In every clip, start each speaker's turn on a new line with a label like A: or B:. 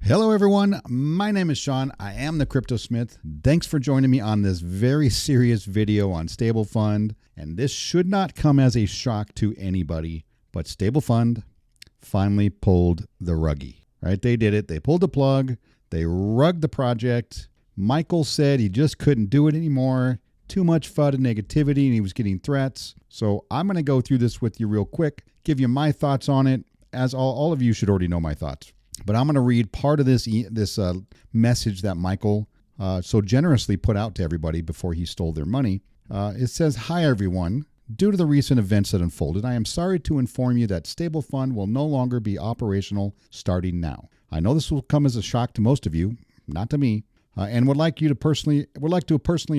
A: Hello everyone, my name is Sean. I am the Crypto Smith. Thanks for joining me on this very serious video on StableFund. And this should not come as a shock to anybody, but StableFund finally pulled the ruggie, right? They did it. They pulled the plug. They rugged the project. Michael said he just couldn't do it anymore. Too much FUD and negativity, and he was getting threats. So I'm going to go through this with you real quick, give you my thoughts on it, as all of you should already know my thoughts. But I'm going to read part of this message that Michael so generously put out to everybody before he stole their money. It says, "Hi everyone. Due to the recent events that unfolded, I am sorry to inform you that StableFund will no longer be operational starting now. I know this will come as a shock to most of you, not to me, and would like to personally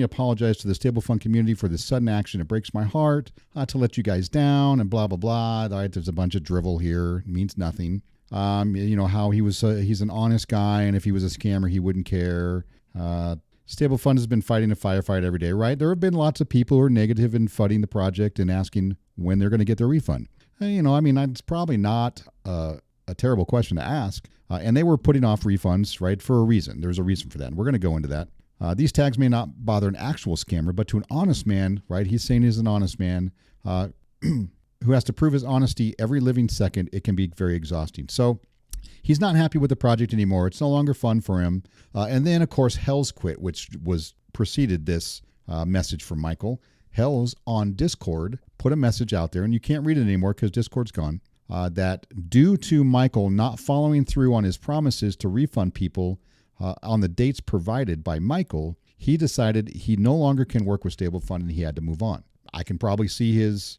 A: apologize to the StableFund community for this sudden action. It breaks my heart to let you guys down and blah blah blah. Right, there's a bunch of drivel here. It means nothing. You know how he's an honest guy, and if he was a scammer, he wouldn't care. StableFund has been fighting a firefight every day, right? There have been lots of people who are negative in funding the project and asking when they're going to get their refund. It's probably not a terrible question to ask. And they were putting off refunds, right, for a reason. There's a reason for that, and we're going to go into that. These tags may not bother an actual scammer, but to an honest man, right, he's saying he's an honest man who has to prove his honesty every living second, it can be very exhausting. So he's not happy with the project anymore. It's no longer fun for him. And then, of course, Hell's quit, which preceded this message from Michael. Hell's on Discord put a message out there, and you can't read it anymore because Discord's gone, that due to Michael not following through on his promises to refund people on the dates provided by Michael, he decided he no longer can work with StableFund and he had to move on. I can probably see his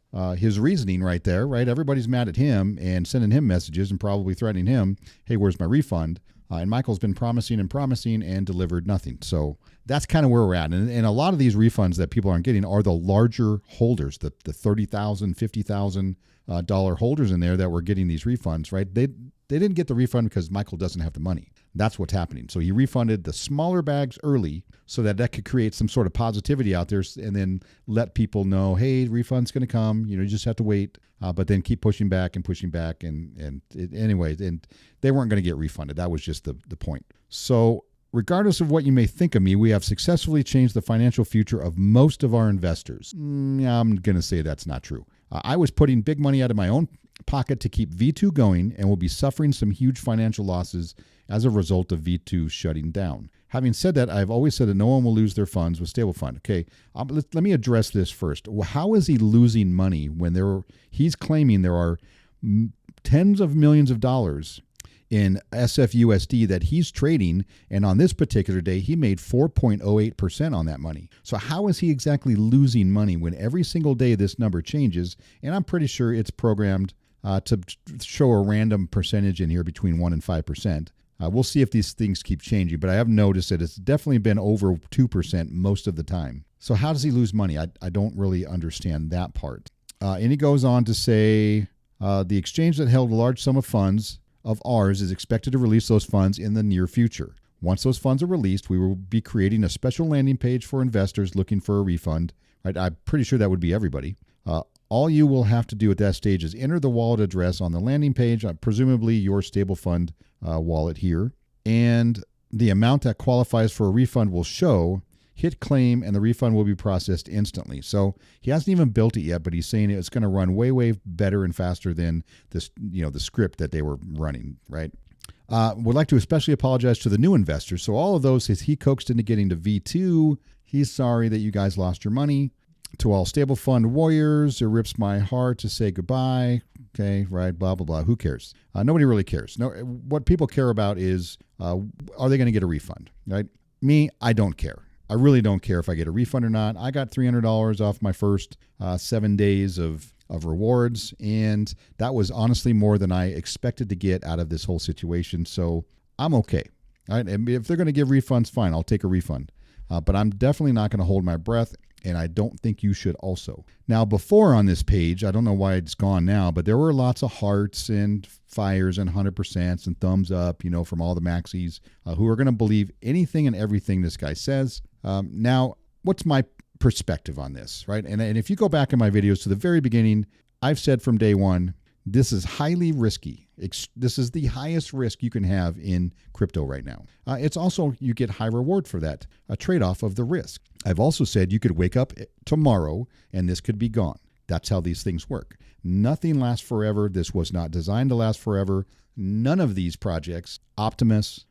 A: reasoning right there, right? Everybody's mad at him and sending him messages and probably threatening him, hey, where's my refund? And Michael's been promising and delivered nothing. So that's kind of where we're at. And a lot of these refunds that people aren't getting are the larger holders, the $30,000, $50,000 holders in there that were getting these refunds, right? They didn't get the refund because Michael doesn't have the money. That's what's happening. So he refunded the smaller bags early so that could create some sort of positivity out there and then let people know, hey, refund's going to come. You just have to wait, but then keep pushing back. And they weren't going to get refunded. That was just the point. So regardless of what you may think of me, we have successfully changed the financial future of most of our investors. I'm going to say that's not true. I was putting big money out of my own pocket to keep V2 going and will be suffering some huge financial losses as a result of V2 shutting down. Having said that, I've always said that no one will lose their funds with StableFund. Okay, let me address this first. How is he losing money when he's claiming there are tens of millions of dollars in SFUSD that he's trading, and on this particular day, he made 4.08% on that money. So how is he exactly losing money when every single day this number changes? And I'm pretty sure it's programmed to show a random percentage in here between 1% and 5%. We'll see if these things keep changing, but I have noticed that it's definitely been over 2% most of the time. So how does he lose money? I don't really understand that part. And he goes on to say, the exchange that held a large sum of funds of ours is expected to release those funds in the near future. Once those funds are released, we will be creating a special landing page for investors looking for a refund. Right? I'm pretty sure that would be everybody. All you will have to do at that stage is enter the wallet address on the landing page, presumably your StableFund wallet here, and the amount that qualifies for a refund will show. Hit claim, and the refund will be processed instantly. So he hasn't even built it yet, but he's saying it's going to run way, way better and faster than this, the script that they were running, right? Would like to especially apologize to the new investors. So all of those he coaxed into getting to V2. He's sorry that you guys lost your money. To all StableFund warriors, it rips my heart to say goodbye. Okay, right, blah, blah, blah. Who cares? Nobody really cares. No, what people care about is, are they going to get a refund, right? Me, I don't care. I really don't care if I get a refund or not. I got $300 off my first 7 days of rewards, and that was honestly more than I expected to get out of this whole situation, so I'm okay. All right? And if they're going to give refunds, fine, I'll take a refund. But I'm definitely not going to hold my breath, and I don't think you should also. Now, before on this page, I don't know why it's gone now, but there were lots of hearts and fires and 100% and thumbs up, from all the maxis who are going to believe anything and everything this guy says. Now, what's my perspective on this, right? And if you go back in my videos to the very beginning, I've said from day one, This is highly risky. This is the highest risk you can have in crypto right now. It's also, you get high reward for that, a trade-off of the risk. I've also said you could wake up tomorrow and this could be gone. That's how these things work. Nothing lasts forever. This was not designed to last forever. None of these projects, Optimus,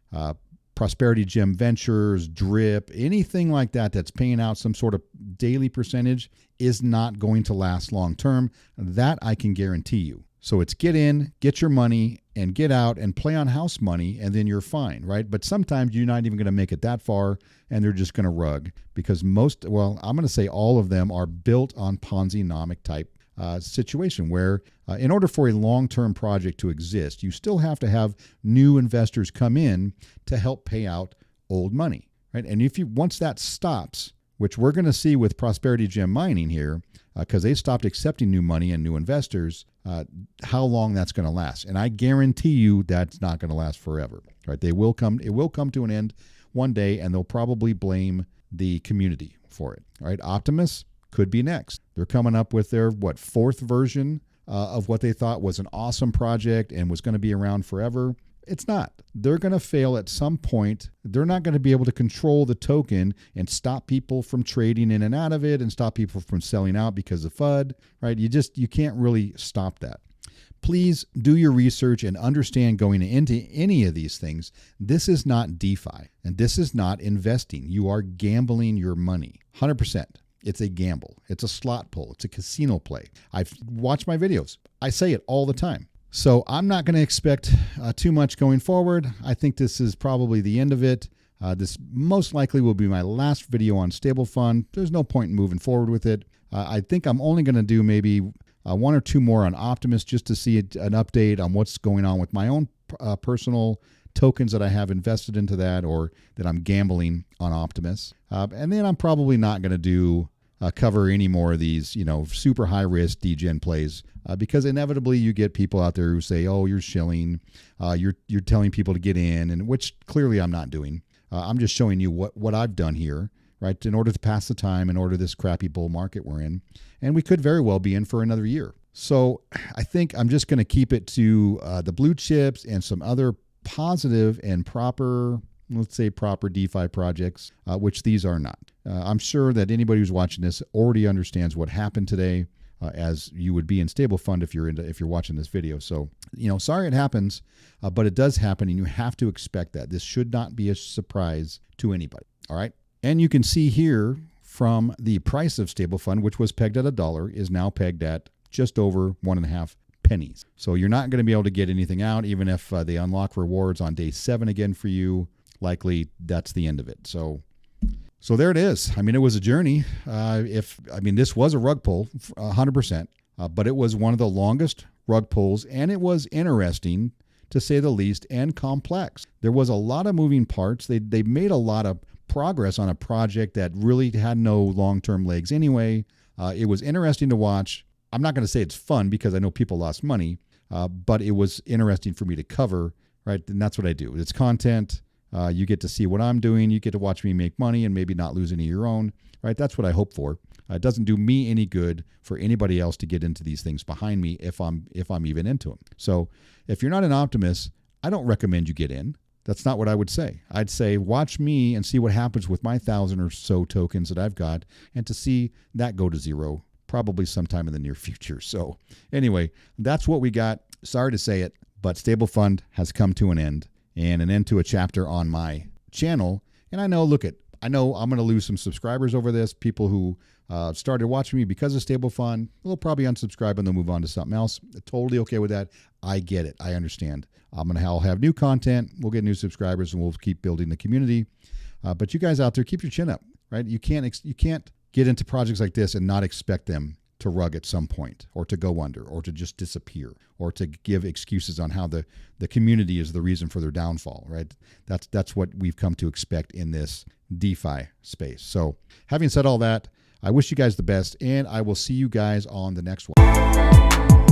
A: Prosperity Gem Ventures, Drip, anything like that that's paying out some sort of daily percentage is not going to last long term. That I can guarantee you. So it's get in, get your money, and get out and play on house money, and then you're fine, right? But sometimes you're not even going to make it that far, and they're just going to rug because I'm going to say all of them are built on Ponzi-nomic type situation where in order for a long-term project to exist, you still have to have new investors come in to help pay out old money, right? And once that stops, which we're going to see with Prosperity Gem Mining here, because they stopped accepting new money and new investors, how long that's going to last. And I guarantee you that's not going to last forever, right? It will come to an end one day, and they'll probably blame the community for it, right? Optimus could be next. They're coming up with their, fourth version of what they thought was an awesome project and was going to be around forever. It's not. They're going to fail at some point. They're not going to be able to control the token and stop people from trading in and out of it and stop people from selling out because of FUD, right? You can't really stop that. Please do your research and understand going into any of these things. This is not DeFi and this is not investing. You are gambling your money, 100%. It's a gamble. It's a slot pull. It's a casino play. I've watched my videos. I say it all the time. So I'm not going to expect too much going forward. I think this is probably the end of it. This most likely will be my last video on StableFund. There's no point in moving forward with it. I think I'm only going to do maybe one or two more on Optimus just to see an update on what's going on with my own personal tokens that I have invested into that or that I'm gambling on Optimus. And then I'm probably not going to do cover any more of these, super high risk degen plays because inevitably you get people out there who say, "Oh, you're shilling, you're telling people to get in," and which clearly I'm not doing. I'm just showing you what I've done here, right, in order to pass the time, in order this crappy bull market we're in, and we could very well be in for another year. So I think I'm just going to keep it to the blue chips and some other positive and proper, let's say proper DeFi projects, which these are not. I'm sure that anybody who's watching this already understands what happened today, as you would be in StableFund if you're watching this video. So, sorry it happens, but it does happen, and you have to expect that. This should not be a surprise to anybody. All right, and you can see here from the price of StableFund, which was pegged at $1, is now pegged at just over 1.5 pennies. So you're not going to be able to get anything out, even if they unlock rewards on day 7 again for you. Likely that's the end of it. So there it is. I mean, it was a journey. This was a rug pull, 100%, but it was one of the longest rug pulls, and it was interesting to say the least, and complex. There was a lot of moving parts. They made a lot of progress on a project that really had no long-term legs anyway. It was interesting to watch. I'm not going to say it's fun because I know people lost money, but it was interesting for me to cover, right? And that's what I do. It's content. You get to see what I'm doing. You get to watch me make money and maybe not lose any of your own, right? That's what I hope for. It doesn't do me any good for anybody else to get into these things behind me if I'm even into them. So if you're not an Optimus, I don't recommend you get in. That's not what I would say. I'd say watch me and see what happens with my 1,000 or so tokens that I've got, and to see that go to zero probably sometime in the near future. So anyway, that's what we got. Sorry to say it, but StableFund has come to an end, and an end to a chapter on my channel. And I know I'm going to lose some subscribers over this. People who started watching me because of StableFund will probably unsubscribe and they'll move on to something else. Totally okay with that. I get it. I understand. I'll have new content. We'll get new subscribers and we'll keep building the community. But you guys out there, keep your chin up, right? You can't get into projects like this and not expect them to rug at some point, or to go under, or to just disappear, or to give excuses on how the community is the reason for their downfall, right? That's what we've come to expect in this DeFi space. So having said all that, I wish you guys the best, and I will see you guys on the next one.